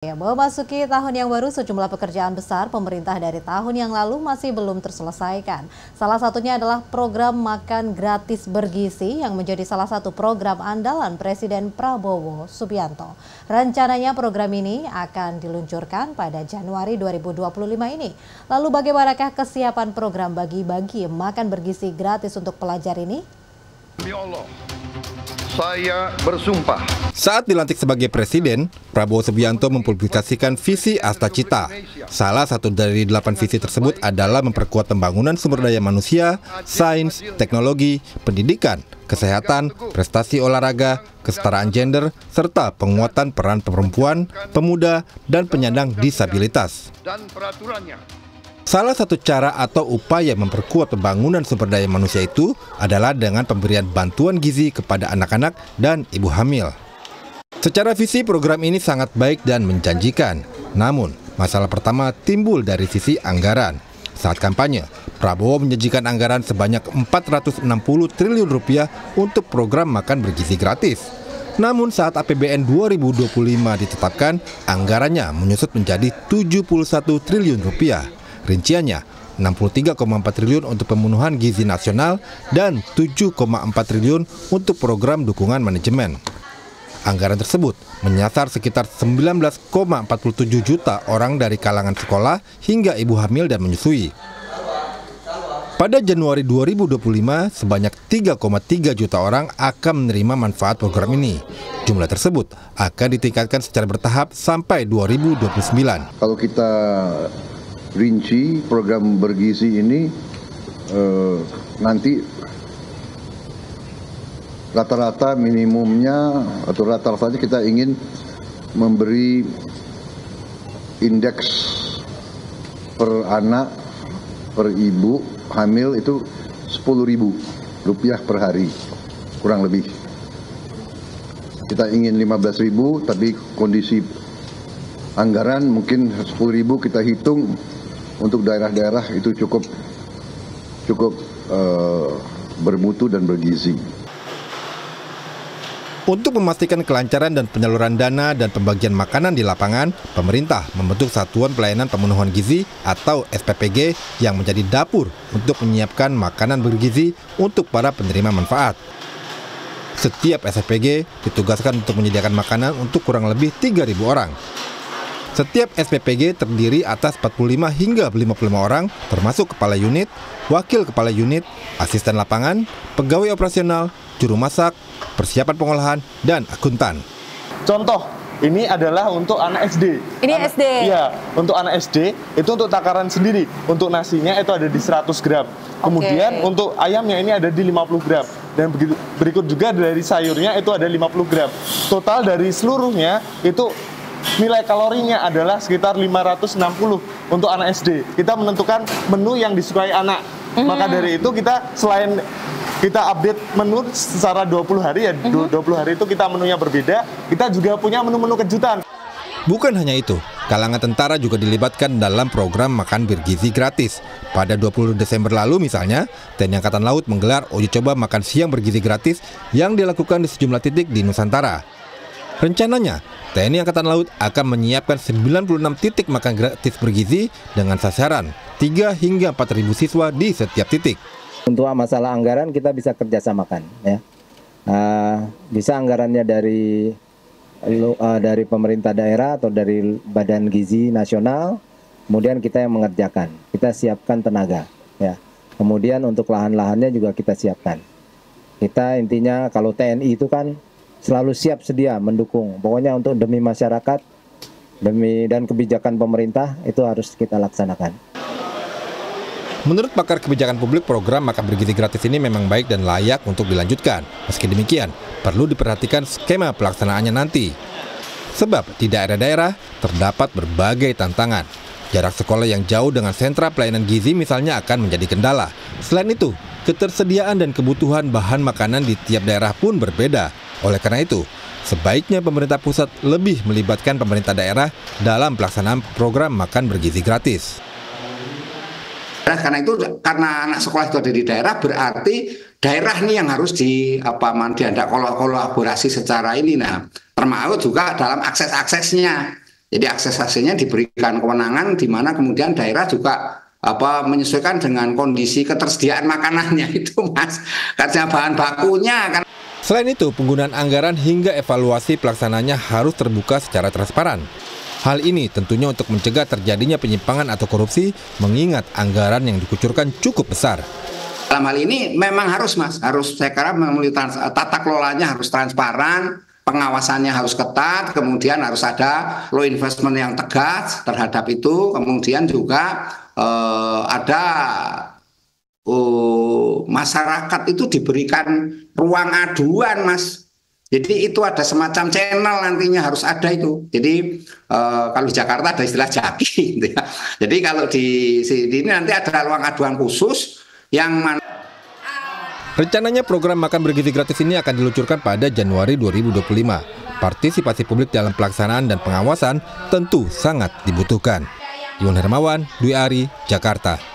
Ya, memasuki tahun yang baru, sejumlah pekerjaan besar pemerintah dari tahun yang lalu masih belum terselesaikan. Salah satunya adalah program makan gratis bergizi yang menjadi salah satu program andalan Presiden Prabowo Subianto. Rencananya program ini akan diluncurkan pada Januari 2025 ini. Lalu bagaimanakah kesiapan program bagi-bagi makan bergizi gratis untuk pelajar ini? Demi Allah, saya bersumpah. Saat dilantik sebagai presiden, Prabowo Subianto mempublikasikan visi Astacita. Salah satu dari 8 visi tersebut adalah memperkuat pembangunan sumber daya manusia, sains, teknologi, pendidikan, kesehatan, prestasi olahraga, kesetaraan gender, serta penguatan peran perempuan, pemuda, dan penyandang disabilitas. Dan peraturannya. Salah satu cara atau upaya memperkuat pembangunan sumber daya manusia itu adalah dengan pemberian bantuan gizi kepada anak-anak dan ibu hamil. Secara visi, program ini sangat baik dan menjanjikan. Namun, masalah pertama timbul dari sisi anggaran. Saat kampanye, Prabowo menjanjikan anggaran sebanyak 460 triliun rupiah untuk program makan bergizi gratis. Namun saat APBN 2025 ditetapkan, anggarannya menyusut menjadi 71 triliun rupiah. Rinciannya, 63,4 triliun untuk pemenuhan gizi nasional dan 7,4 triliun untuk program dukungan manajemen. Anggaran tersebut menyasar sekitar 19,47 juta orang dari kalangan sekolah hingga ibu hamil dan menyusui. Pada Januari 2025, sebanyak 3,3 juta orang akan menerima manfaat program ini. Jumlah tersebut akan ditingkatkan secara bertahap sampai 2029. Kalau kita rinci program bergizi ini nanti rata-rata minimumnya atau rata-ratanya kita ingin memberi indeks per anak per ibu hamil itu 10.000 rupiah per hari kurang lebih. Kita ingin 15.000 tapi kondisi anggaran mungkin 10.000 kita hitung. Untuk daerah-daerah itu cukup bermutu dan bergizi. Untuk memastikan kelancaran dan penyaluran dana dan pembagian makanan di lapangan, pemerintah membentuk Satuan Pelayanan Pemenuhan Gizi atau SPPG yang menjadi dapur untuk menyiapkan makanan bergizi untuk para penerima manfaat. Setiap SPPG ditugaskan untuk menyediakan makanan untuk kurang lebih 3.000 orang. Setiap SPPG terdiri atas 45 hingga 55 orang, termasuk kepala unit, wakil kepala unit, asisten lapangan, pegawai operasional, juru masak, persiapan pengolahan, dan akuntan. Contoh, ini adalah untuk anak SD. Ini SD? Iya, untuk anak SD, itu untuk takaran sendiri. Untuk nasinya itu ada di 100 gram. Kemudian untuk ayamnya ini ada di 50 gram. Dan berikut juga dari sayurnya itu ada 50 gram. Total dari seluruhnya itu nilai kalorinya adalah sekitar 560 untuk anak SD. Kita menentukan menu yang disukai anak. Maka dari itu kita selain kita update menu secara 20 hari ya, 20 hari itu kita menunya berbeda, kita juga punya menu-menu kejutan. Bukan hanya itu, kalangan tentara juga dilibatkan dalam program makan bergizi gratis. Pada 20 Desember lalu misalnya, TNI Angkatan Laut menggelar uji coba makan siang bergizi gratis yang dilakukan di sejumlah titik di Nusantara. Rencananya, TNI Angkatan Laut akan menyiapkan 96 titik makan gratis bergizi dengan sasaran 3 hingga 4.000 siswa di setiap titik. Untuk masalah anggaran kita bisa kerjasamakan, ya. Bisa anggarannya dari pemerintah daerah atau dari Badan Gizi Nasional, kemudian kita yang mengerjakan, kita siapkan tenaga, ya. Kemudian untuk lahan-lahannya juga kita siapkan. Kita intinya kalau TNI itu kan selalu siap sedia mendukung. Pokoknya untuk demi masyarakat, dan kebijakan pemerintah itu harus kita laksanakan. Menurut pakar kebijakan publik, program makan bergizi gratis ini memang baik dan layak untuk dilanjutkan. Meski demikian, perlu diperhatikan skema pelaksanaannya nanti. Sebab di daerah-daerah terdapat berbagai tantangan. Jarak sekolah yang jauh dengan sentra pelayanan gizi misalnya akan menjadi kendala. Selain itu, ketersediaan dan kebutuhan bahan makanan di tiap daerah pun berbeda. Oleh karena itu, sebaiknya pemerintah pusat lebih melibatkan pemerintah daerah dalam pelaksanaan program makan bergizi gratis. Karena itu, karena anak sekolah itu ada di daerah, berarti daerah ini yang harus diajak kolaborasi secara ini. Nah, termasuk juga dalam akses-aksesnya. Jadi akses-aksesnya diberikan kewenangan di mana kemudian daerah juga menyesuaikan dengan kondisi ketersediaan makanannya itu, Mas. Karena bahan bakunya kan. Selain itu, penggunaan anggaran hingga evaluasi pelaksananya harus terbuka secara transparan. Hal ini tentunya untuk mencegah terjadinya penyimpangan atau korupsi, mengingat anggaran yang dikucurkan cukup besar. Dalam hal ini memang harus, Mas, saya kira tata kelolanya harus transparan, pengawasannya harus ketat, kemudian harus ada law enforcement yang tegas terhadap itu, kemudian juga ada masyarakat itu diberikan ruang aduan, Mas. Jadi itu ada semacam channel nantinya harus ada itu. Jadi kalau di Jakarta ada istilah jaki, gitu ya. Jadi kalau di sini nanti ada ruang aduan khusus yang mana. Rencananya program makan bergizi gratis ini akan diluncurkan pada Januari 2025. Partisipasi publik dalam pelaksanaan dan pengawasan tentu sangat dibutuhkan. Iwan Hermawan, Dwi Ari, Jakarta.